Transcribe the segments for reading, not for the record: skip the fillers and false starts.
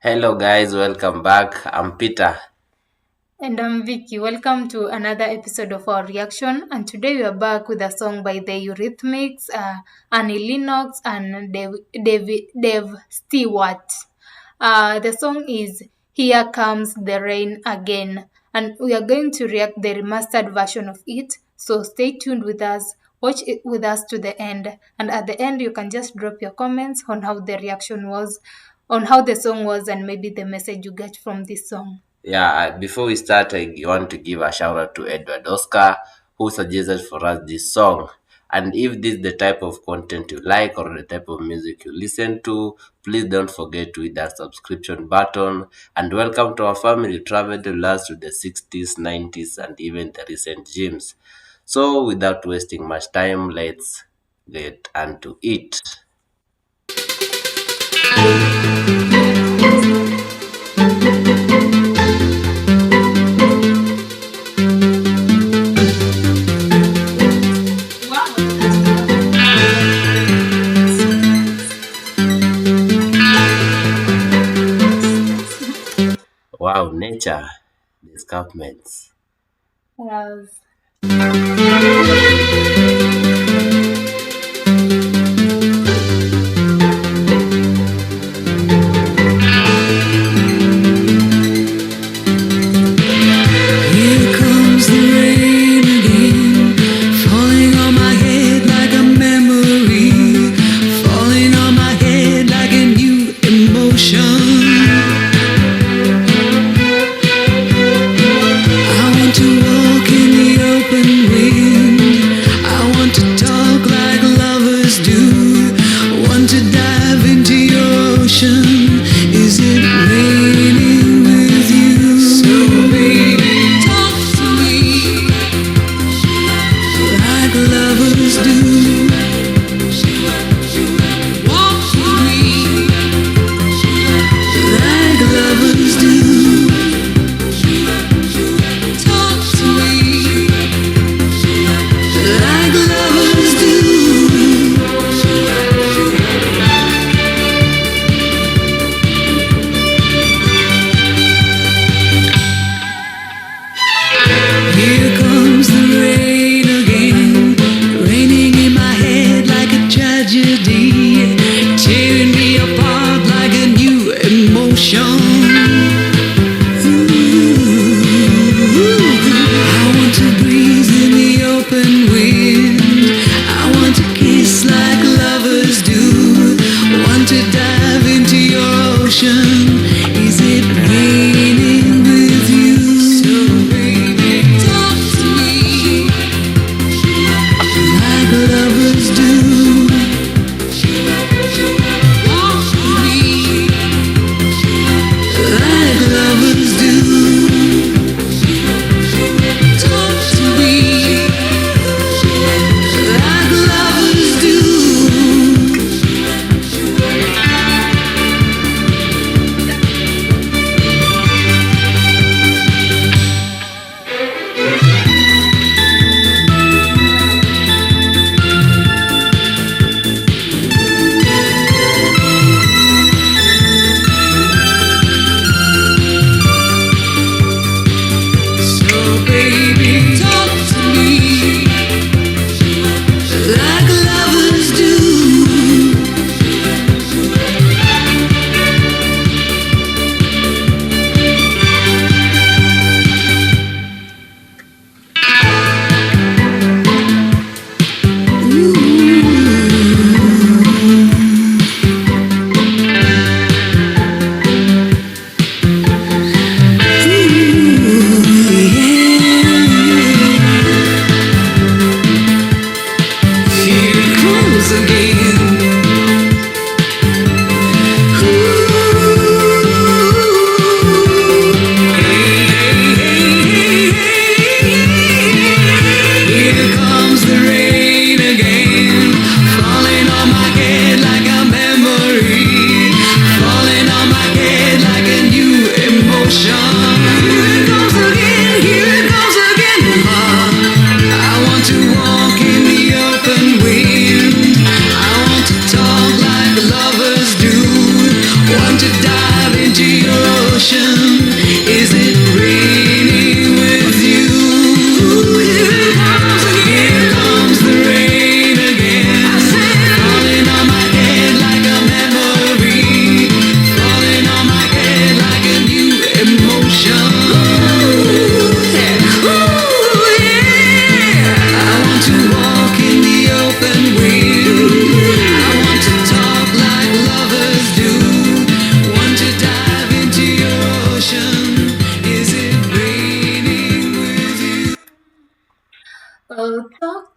Hello guys, welcome back. I'm Peter. And I'm Vicky. Welcome to another episode of our reaction. And today we are back with a song by the Eurythmics, Annie Lennox, and Dave Stewart. The song is Here Comes the Rain Again. And we are going to react the remastered version of it. So stay tuned with us. Watch it with us to the end. And at the end, you can just drop your comments on how the reaction was, on how the song was, and maybe the message you get from this song. Yeah, before we start, I want to give a shout out to Edward Oscar who suggested for us this song. And if this is the type of content you like or the type of music you listen to, please don't forget to hit that subscription button. And welcome to our family. Traveled with us to the 60s, 90s, and even the recent gyms. So, without wasting much time, let's get onto it. Wow, nature, the escarpments. Yes. Here comes the rain again, falling on my head like a memory, falling on my head like a new emotion. I want to walk in the open wind, I want to talk like lovers do, want to dive into your ocean. Is it raining with you? So baby, talk to me like lovers do. Walk with me like lovers do. Talk to me like lovers do. Here comes the rain again, raining in my head like a tragedy, tearing me apart like a new emotion. I want to breathe in the open wind, I want to kiss like lovers do, want to dive into your ocean. Is it raining with you? So baby, talk to me like lovers do. Walk with me like lovers do. Talk to me like lovers do.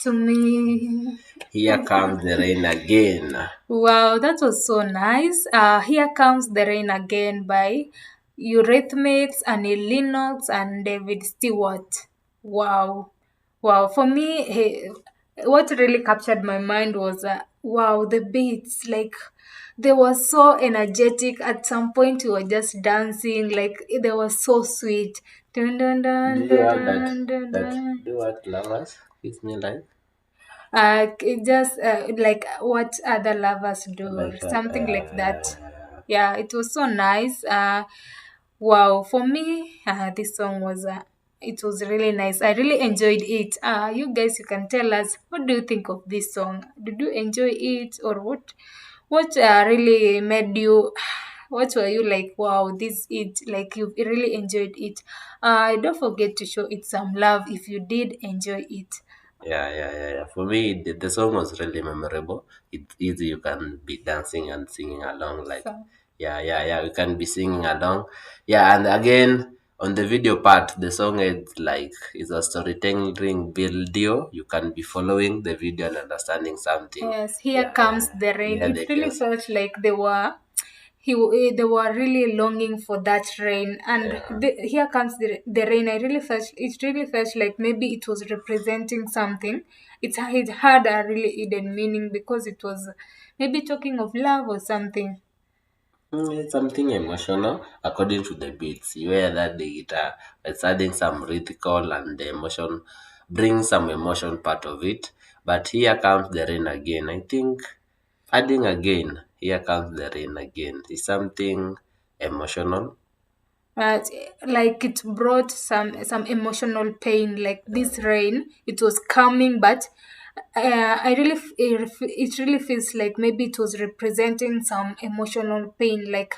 to me. Here Comes the Rain Again. Wow, that was so nice. Here Comes the Rain Again by Eurythmics, Annie Lennox, and Dave Stewart. Wow. Wow. For me, what really captured my mind was, wow, the beats. Like, they were so energetic. At some point, we were just dancing. Like, they were so sweet. Dun, dun, Do dun, you dun, have that dun, dun, that dun. do what lovers? Kiss me It just like what other lovers do or like something like that. Yeah, it was so nice. Wow, for me, this song was it was really nice. I really enjoyed it. You guys, you can tell us, what do you think of this song? Did you enjoy it, or what? What really made you? What were you like? Wow, this it like you really enjoyed it. Don't forget to show it some love if you did enjoy it. Yeah. For me, the song was really memorable. It's easy. You can be dancing and singing along. Like, So. yeah. You can be singing along. Yeah, and again on the video part, the song is a storytelling video. You can be following the video and understanding something. Yes, here Yeah. comes the rain. Yeah, It the really chaos. felt like they were really longing for that rain. And Yeah. here comes the rain. It really felt like maybe it was representing something. It had a really hidden meaning because it was maybe talking of love or something. It's something emotional according to the beats. You hear that the guitar is adding some rhythmical and the emotion brings some emotion part of it. But here comes the rain again. I think adding again, here comes the rain again is something emotional. uh, like it brought some emotional pain, like this rain it was coming, but it really feels like maybe it was representing some emotional pain, like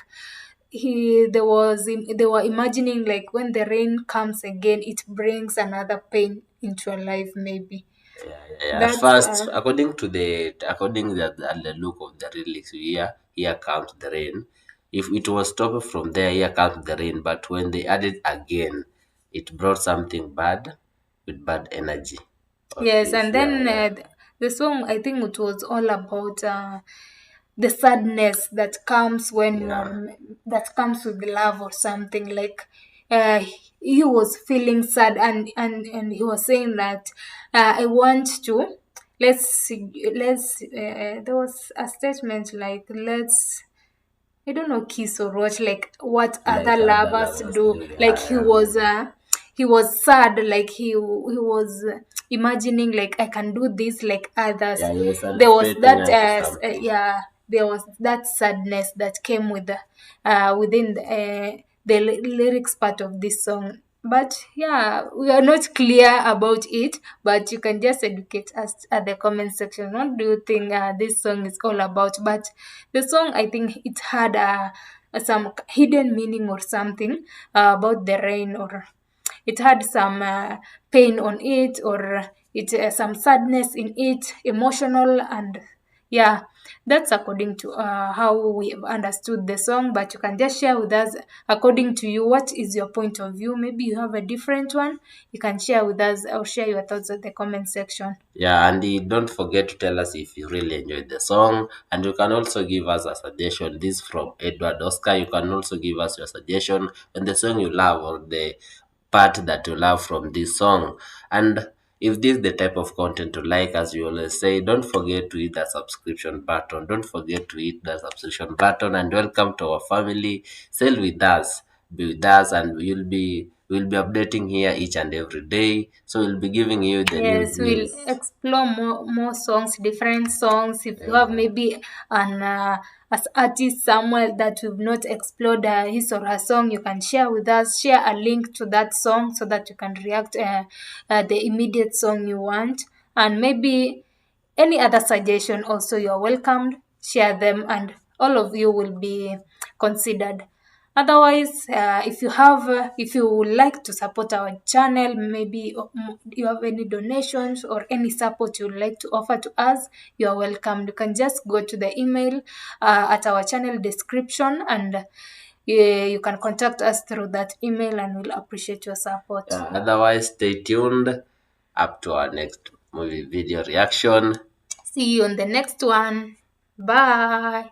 they were imagining like when the rain comes again it brings another pain into your life maybe. Yeah. At That's first, according to the look of the lyrics, you hear here comes the rain. If it was stopped from there, here comes the rain. But when they added again, it brought something bad with bad energy of Yes, this. and then the song, I think it was all about the sadness that comes when Yeah. that comes with love or something. Like uh, he was feeling sad, and he was saying that I want to there was a statement like I don't know, kiss or what, like what other Like other lovers lovers do. do. Like Yeah. he was sad, like he was imagining like I can do this like others. Yeah, he was There was anticipating that unto something. yeah, there was that sadness that came with within the lyrics part of this song. But yeah, we are not clear about it, but you can just educate us at the comment section. What do you think this song is all about? But the song, I think it had some hidden meaning or something about the rain, or it had some pain on it, or it some sadness in it, emotional, and yeah, that's according to how we have understood the song. But you can just share with us according to you, what is your point of view? Maybe you have a different one. You can share with us or share your thoughts at the comment section. Yeah, and don't forget to tell us if you really enjoyed the song. And you can also give us a suggestion. This from Edward Oscar. You can also give us your suggestion on the song you love or the part that you love from this song. And if this is the type of content you like, as you always say, don't forget to hit the subscription button. Don't forget to hit the subscription button and welcome to our family. Sail with us, be with us, and we'll be updating here each and every day. So we'll be giving you the Yes, we'll news. explore more songs, different songs. If you have Yeah. maybe an as artist somewhere that we've not explored his or her song, you can share with us. Share a link to that song so that you can react the immediate song you want, and maybe any other suggestion. Also, you're welcomed. Share them, and all of you will be considered. Otherwise, if you would like to support our channel, maybe you have any donations or any support you would like to offer to us, you are welcome. You can just go to the email at our channel description, and you can contact us through that email, and we'll appreciate your support. Otherwise, stay tuned up to our next movie video reaction. See you on the next one. Bye.